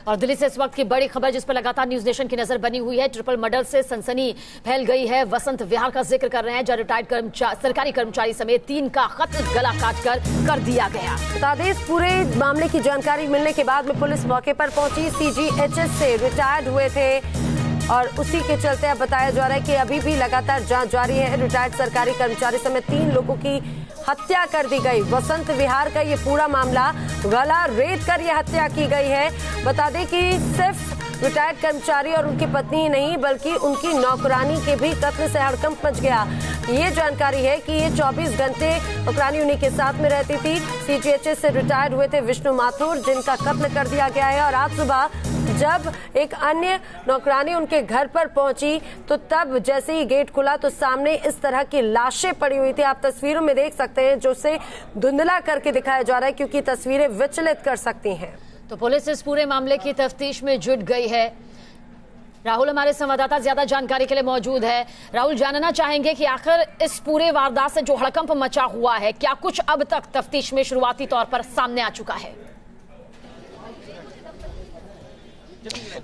और दिल्ली से इस वक्त की बड़ी खबर जिस पर लगातार न्यूज नेशन की नजर बनी हुई है। ट्रिपल मर्डर से सनसनी फैल गई है। वसंत विहार का जिक्र कर रहे हैं, जहां रिटायर्ड सरकारी कर्मचारी समेत 3 का कत्ल गला काटकर कर दिया गया। बता दें, इस पूरे मामले की जानकारी मिलने के बाद में पुलिस मौके पर पहुंची। CGHS से रिटायर्ड हुए थे और उसी के चलते अब बताया जा रहा है कि अभी भी लगातार जांच जारी है। रिटायर्ड सरकारी कर्मचारी समेत 3 लोगों की हत्या कर दी गई। वसंत विहार का ये पूरा मामला, गला रेत कर ये हत्या की गई है। बता दें कि सिर्फ रिटायर्ड कर्मचारी और उनकी पत्नी ही नहीं बल्कि उनकी नौकरानी के भी कत्ल से हड़कंप मच गया। ये जानकारी है कि ये 24 घंटे नौकरानी उन्हीं के साथ में रहती थी। CGHS से रिटायर्ड हुए थे विष्णु माथुर, जिनका कत्ल कर दिया गया है। और आज सुबह जब एक अन्य नौकरानी उनके घर पर पहुंची तो तब जैसे ही गेट खुला तो सामने इस तरह की लाशें पड़ी हुई थी। आप तस्वीरों में देख सकते हैं, जो उसे धुंधला करके दिखाया जा रहा है क्योंकि तस्वीरें विचलित कर सकती हैं। तो पुलिस इस पूरे मामले की तफ्तीश में जुट गई है। राहुल हमारे संवाददाता ज्यादा जानकारी के लिए मौजूद है। राहुल, जानना चाहेंगे कि आखिर इस पूरे वारदात से जो हड़कंप मचा हुआ है, क्या कुछ अब तक तफ्तीश में शुरुआती तौर पर सामने आ चुका है?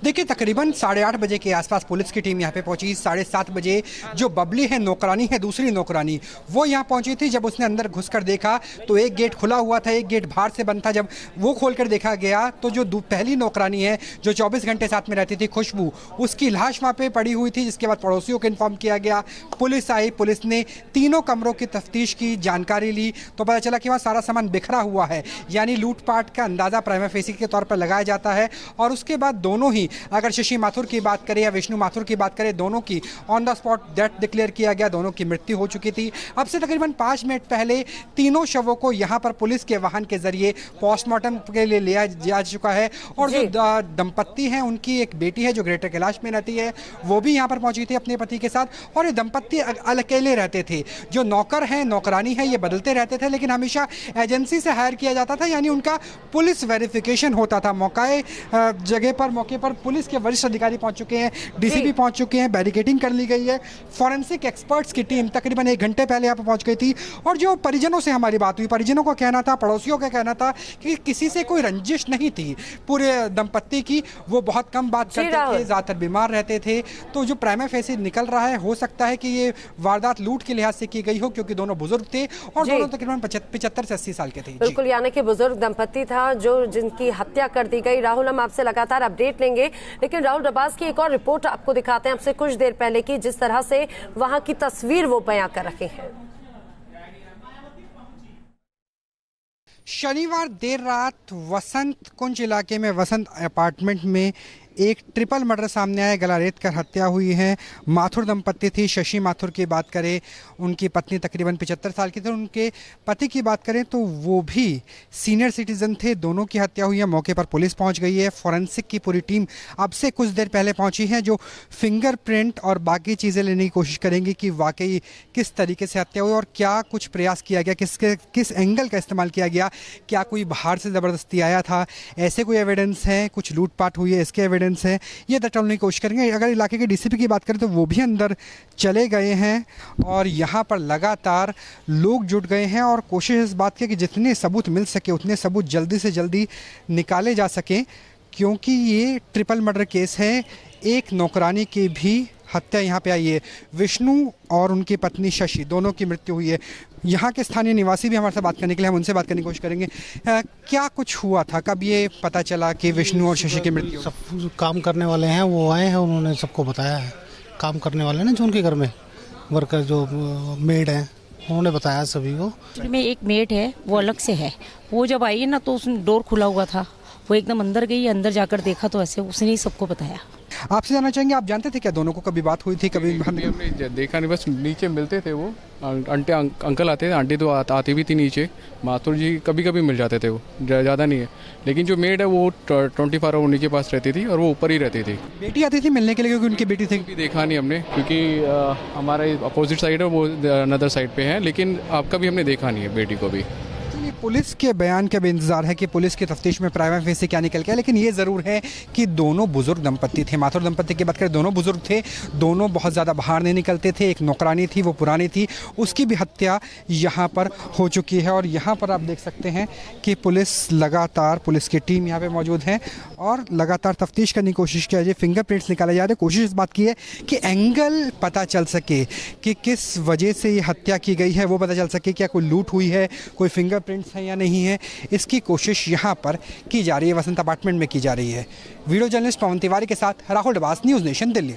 देखिए, तकरीबन 8:30 बजे के आसपास पुलिस की टीम यहाँ पे पहुंची। 7:30 बजे जो बबली है, नौकरानी है, दूसरी नौकरानी, वो यहाँ पहुंची थी। जब उसने अंदर घुसकर देखा तो एक गेट खुला हुआ था, एक गेट बाहर से बंद था। जब वो खोलकर देखा गया तो जो पहली नौकरानी है जो 24 घंटे साथ में रहती थी, खुशबू, उसकी लाश वहाँ पे पड़ी हुई थी। जिसके बाद पड़ोसियों को इन्फॉर्म किया गया, पुलिस आई। पुलिस ने तीनों कमरों की तफ्तीश की, जानकारी ली तो पता चला कि वहाँ सारा सामान बिखरा हुआ है, यानी लूटपाट का अंदाजा प्राइमा फेसी के तौर पर लगाया जाता है। और उसके बाद दोनों ही, अगर शशि माथुर की बात करें या विष्णु माथुर की बात करें, दोनों की on the spot death declare किया गया। दोनों की मृत्यु हो चुकी थी। अब से तकरीबन 5 मिनट पहले तीनों शवों को यहां पर पुलिस के वाहन के जरिए पोस्टमार्टम के लिए लिया जा चुका है। और जो दंपत्ति हैं, उनकी एक बेटी है जो ग्रेटर कैलाश में रहती है, वो भी यहां पर पहुंची थी अपने पति के साथ। और ये दंपत्ति अकेले रहते थे। जो नौकर है, नौकरानी है, ये बदलते रहते थे, लेकिन हमेशा एजेंसी से हायर किया जाता था, यानी उनका पुलिस वेरिफिकेशन होता था। मौके पर पुलिस के वरिष्ठ अधिकारी पहुंच चुके हैं, DCP पहुंच चुके हैं, बैरिकेडिंग कर ली गई है। फॉरेंसिक एक्सपर्ट्स की टीम तकरीबन 1 घंटे पहले यहाँ पर पहुंच गई थी। और जो परिजनों से हमारी बात हुई, परिजनों का कहना था, पड़ोसियों का कहना था कि किसी से कोई रंजिश नहीं थी पूरे दंपत्ति की। वो बहुत कम बात करते थे, ज्यादातर बीमार रहते थे। तो जो प्राइमा फेसी निकल रहा है, हो सकता है कि ये वारदात लूट के लिहाज से की गई हो, क्योंकि दोनों बुजुर्ग थे और दोनों तकरीबन 75 से 80 साल के थे। बिल्कुल, यानी कि बुजुर्ग दंपत्ति था जो जिनकी हत्या कर दी गई। राहुल, हम आपसे लगातार अपडेट लेंगे, लेकिन राहुल रबाज की एक और रिपोर्ट आपको दिखाते हैं आपसे कुछ देर पहले की, जिस तरह से वहां की तस्वीर वो बयां कर रहे हैं। शनिवार देर रात वसंत कुंज इलाके में वसंत अपार्टमेंट में एक ट्रिपल मर्डर सामने आया। गला रेत कर हत्या हुई है। माथुर दंपत्ति थी। शशि माथुर की बात करें, उनकी पत्नी तकरीबन 75 साल की थी। उनके पति की बात करें तो वो भी सीनियर सिटीजन थे। दोनों की हत्या हुई है। मौके पर पुलिस पहुंच गई है। फॉरेंसिक की पूरी टीम अब से कुछ देर पहले पहुंची है, जो फिंगरप्रिंट और बाकी चीज़ें लेने की कोशिश करेंगी कि वाकई किस तरीके से हत्या हुई और क्या कुछ प्रयास किया गया, किस एंगल का इस्तेमाल किया गया, क्या कोई बाहर से ज़बरदस्ती आया था, ऐसे कोई एविडेंस है, कुछ लूटपाट हुई है, इसके एविडेंस है, ये टलने की कोशिश करेंगे। अगर इलाके के DCP की बात करें तो वो भी अंदर चले गए हैं और यहाँ पर लगातार लोग जुट गए हैं और कोशिश इस बात की कि जितने सबूत मिल सके उतने सबूत जल्दी से जल्दी निकाले जा सकें, क्योंकि ये ट्रिपल मर्डर केस है। एक नौकरानी की भी हत्या यहाँ पे आई है। विष्णु और उनकी पत्नी शशि, दोनों की मृत्यु हुई है। यहाँ के स्थानीय निवासी भी हमारे साथ बात करने के लिए, हम उनसे बात करने की कोशिश करेंगे। क्या कुछ हुआ था, कब ये पता चला कि विष्णु और शशि की मृत्यु? सब काम करने वाले हैं, वो आए हैं, उन्होंने सबको बताया है। काम करने वाले ना जो उनके घर में वर्कर, जो मेड हैं, उन्होंने बताया सभी को। में एक मेड है, वो अलग से है। वो जब आई है ना तो उसने डोर खुला हुआ था, वो एकदम अंदर गई, अंदर जाकर देखा तो ऐसे उसने ही सबको बताया। आपसे जानना चाहेंगे, आप जानते थे क्या दोनों को कभी बात हुई थी? कभी हमने देखा नहीं, बस नीचे मिलते थे वो। आंटी अंकल आते थे, आंटी तो आती भी थी नीचे। माथुर जी कभी कभी मिल जाते थे, वो ज़्यादा नहीं है। लेकिन जो मेड है वो 24 आवर उन्हीं के पास रहती थी और वो ऊपर ही रहती थी। बेटी आती थी मिलने के लिए, क्योंकि उनकी बेटी थी? देखा नहीं हमने, क्योंकि हमारा अपोजिट साइड है, वो अनदर साइड पे है, लेकिन आपका भी हमने देखा नहीं है बेटी को भी। पुलिस के बयान का भी इंतजार है कि पुलिस की तफ्तीश में प्राइमा फेसी क्या निकल गया, लेकिन ये ज़रूर है कि दोनों बुजुर्ग दंपति थे। माथुर दंपति की बात करें, दोनों बुजुर्ग थे, दोनों बहुत ज़्यादा बाहर नहीं निकलते थे। एक नौकरानी थी, वो पुरानी थी, उसकी भी हत्या यहाँ पर हो चुकी है। और यहाँ पर आप देख सकते हैं कि पुलिस की टीम यहाँ पर मौजूद है और लगातार तफ्तीश करने की कोशिश की जा रही है। फिंगरप्रिंट्स निकाले जा रहे हैं। कोशिश इस बात की है कि एंगल पता चल सके कि किस वजह से ये हत्या की गई है, वो पता चल सके, क्या कोई लूट हुई है, कोई फिंगरप्रिंट्स है या नहीं है, इसकी कोशिश यहाँ पर की जा रही है, वसंत अपार्टमेंट में की जा रही है। वीडियो जर्नलिस्ट पवन तिवारी के साथ राहुल डबास, न्यूज़ नेशन, दिल्ली।